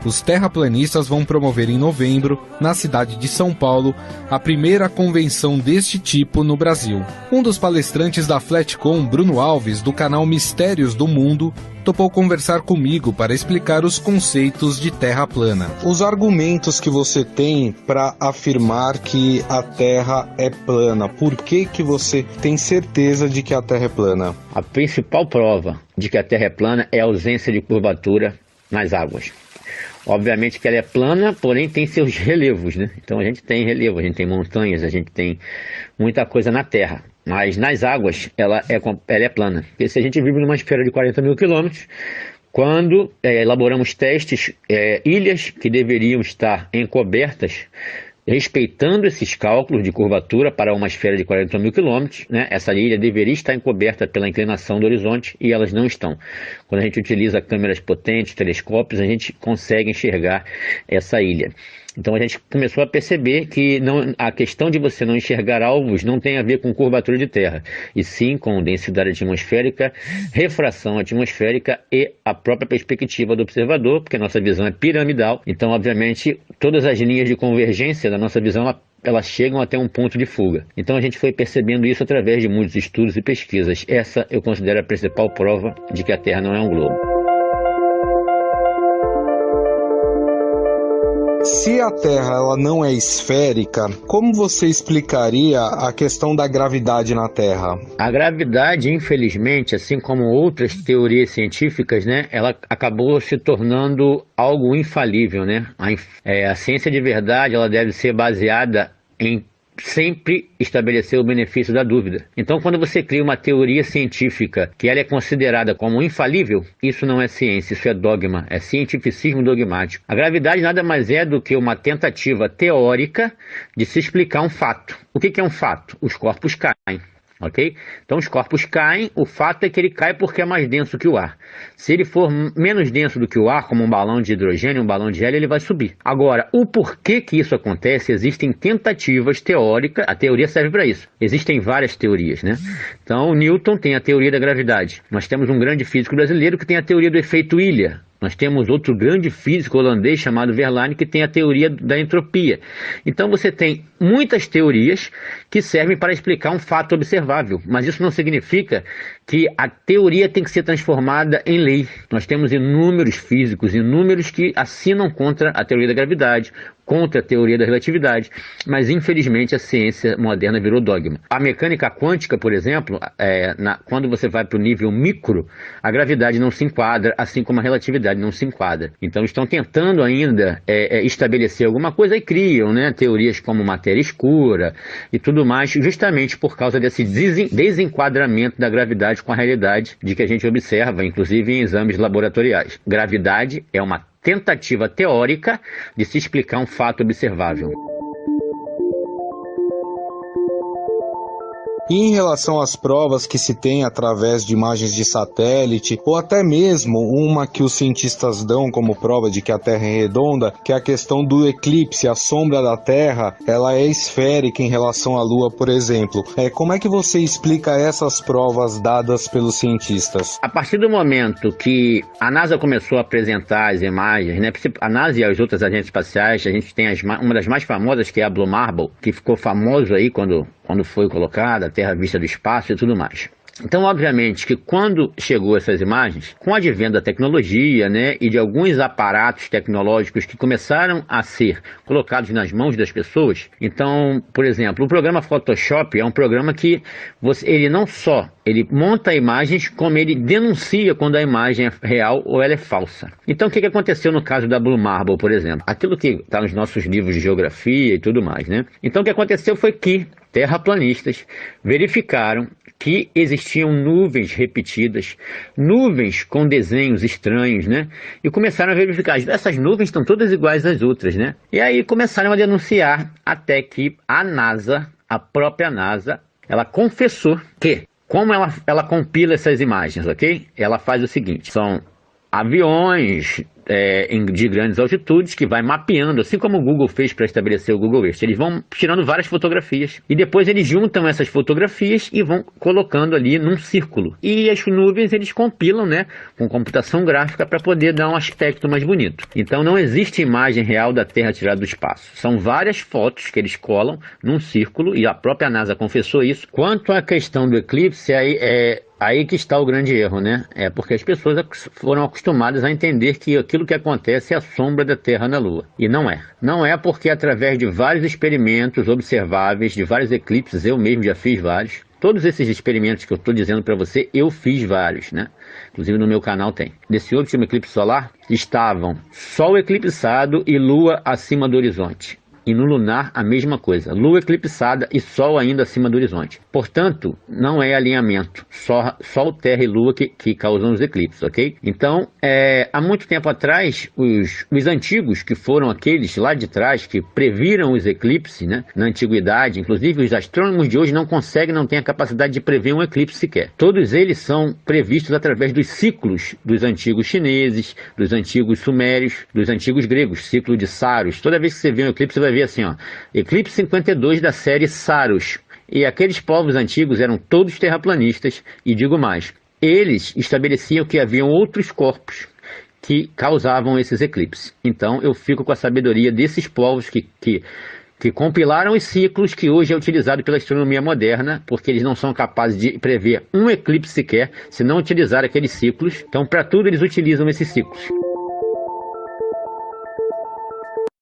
Os terraplanistas vão promover em novembro, na cidade de São Paulo, a primeira convenção deste tipo no Brasil. Um dos palestrantes da Flatcom, Bruno Alves, do canal Mistérios do Mundo, topou conversar comigo para explicar os conceitos de terra plana. Os argumentos que você tem para afirmar que a Terra é plana, por que você tem certeza de que a Terra é plana? A principal prova de que a Terra é plana é a ausência de curvatura nas águas. Obviamente que ela é plana, porém tem seus relevos, né? Então a gente tem relevo, a gente tem montanhas, a gente tem muita coisa na Terra. Mas nas águas ela é plana. Porque se a gente vive numa esfera de 40 mil quilômetros, quando elaboramos testes, ilhas que deveriam estar encobertas, respeitando esses cálculos de curvatura para uma esfera de 40 mil quilômetros, né, essa ilha deveria estar encoberta pela inclinação do horizonte e elas não estão. Quando a gente utiliza câmeras potentes, telescópios, a gente consegue enxergar essa ilha. Então a gente começou a perceber que a questão de você não enxergar alvos não tem a ver com curvatura de terra, e sim com densidade atmosférica, refração atmosférica e a própria perspectiva do observador, porque a nossa visão é piramidal. Então, obviamente, todas as linhas de convergência da nossa visão elas chegam até um ponto de fuga. Então a gente foi percebendo isso através de muitos estudos e pesquisas. Essa eu considero a principal prova de que a Terra não é um globo. Se a Terra ela não é esférica, como você explicaria a questão da gravidade na Terra? A gravidade, infelizmente, assim como outras teorias científicas, né, ela acabou se tornando algo infalível, né? A ciência de verdade ela deve ser baseada em sempre estabelecer o benefício da dúvida. Então, quando você cria uma teoria científica que ela é considerada como infalível, isso não é ciência, isso é dogma, é cientificismo dogmático. A gravidade nada mais é do que uma tentativa teórica de se explicar um fato. O que é um fato? Os corpos caem. Ok? Então os corpos caem, o fato é que ele cai porque é mais denso que o ar. Se ele for menos denso do que o ar, como um balão de hidrogênio, um balão de hélio, ele vai subir. Agora, o porquê que isso acontece, existem tentativas teóricas, a teoria serve para isso. Existem várias teorias, né? Então, Newton tem a teoria da gravidade. Nós temos um grande físico brasileiro que tem a teoria do efeito ilha. Nós temos outro grande físico holandês chamado Verlaine que tem a teoria da entropia. Então você tem muitas teorias que servem para explicar um fato observável, mas isso não significa que a teoria tem que ser transformada em lei. Nós temos inúmeros físicos, inúmeros que assinam contra a teoria da gravidade, contra a teoria da relatividade, mas infelizmente a ciência moderna virou dogma. A mecânica quântica, por exemplo, quando você vai para o nível micro, a gravidade não se enquadra, assim como a relatividade não se enquadra. Então estão tentando ainda estabelecer alguma coisa e criam, né, teorias como matéria escura e tudo mais, justamente por causa desse desenquadramento da gravidade com a realidade de que a gente observa, inclusive em exames laboratoriais. Gravidade é uma tentativa teórica de se explicar um fato observável. E em relação às provas que se tem através de imagens de satélite, ou até mesmo uma que os cientistas dão como prova de que a Terra é redonda, que é a questão do eclipse, a sombra da Terra, ela é esférica em relação à Lua, por exemplo. Como é que você explica essas provas dadas pelos cientistas? A partir do momento que a NASA começou a apresentar as imagens, né, a NASA e as outras agências espaciais, a gente tem uma das mais famosas, que é a Blue Marble, que ficou famoso aí quando foi colocada, a Terra vista do espaço e tudo mais. Então, obviamente, que quando chegou essas imagens, com o advento da tecnologia, né, e de alguns aparatos tecnológicos que começaram a ser colocados nas mãos das pessoas, então, por exemplo, o programa Photoshop é um programa que ele monta imagens, como ele denuncia quando a imagem é real ou ela é falsa. Então, o que aconteceu no caso da Blue Marble, por exemplo? Aquilo que está nos nossos livros de geografia e tudo mais, né? Então, o que aconteceu foi que terraplanistas verificaram que existiam nuvens repetidas, nuvens com desenhos estranhos, né? E começaram a verificar, essas nuvens estão todas iguais às outras, né? E aí começaram a denunciar, até que a NASA, a própria NASA, ela confessou que, como ela compila essas imagens, ok? Ela faz o seguinte, são aviões de grandes altitudes, que vai mapeando, assim como o Google fez para estabelecer o Google Earth. Eles vão tirando várias fotografias e depois eles juntam essas fotografias e vão colocando ali num círculo. E as nuvens eles compilam, né, com computação gráfica para poder dar um aspecto mais bonito. Então não existe imagem real da Terra tirada do espaço. São várias fotos que eles colam num círculo e a própria NASA confessou isso. Quanto à questão do eclipse, aí que está o grande erro, né? É porque as pessoas foram acostumadas a entender que aquilo que acontece é a sombra da Terra na Lua. E não é. Não é porque através de vários experimentos observáveis, de vários eclipses, eu mesmo já fiz vários. Todos esses experimentos que eu estou dizendo para você, eu fiz vários, né? Inclusive no meu canal tem. Nesse último eclipse solar, estavam Sol eclipsado e Lua acima do horizonte. E no lunar a mesma coisa, Lua eclipsada e Sol ainda acima do horizonte. Portanto, não é alinhamento, Sol, Terra e Lua que causam os eclipses, ok? Então, há muito tempo atrás, os antigos, que foram aqueles lá de trás, que previram os eclipses, né, na antiguidade, inclusive os astrônomos de hoje não têm a capacidade de prever um eclipse sequer. Todos eles são previstos através dos ciclos dos antigos chineses, dos antigos sumérios, dos antigos gregos, ciclo de Saros. Toda vez que você vê um eclipse, você vai ver assim, ó, eclipse 52 da série Saros. E aqueles povos antigos eram todos terraplanistas, e digo mais, eles estabeleciam que haviam outros corpos que causavam esses eclipses. Então eu fico com a sabedoria desses povos que compilaram os ciclos que hoje é utilizado pela astronomia moderna, porque eles não são capazes de prever um eclipse sequer, se não utilizar aqueles ciclos. Então, para tudo eles utilizam esses ciclos.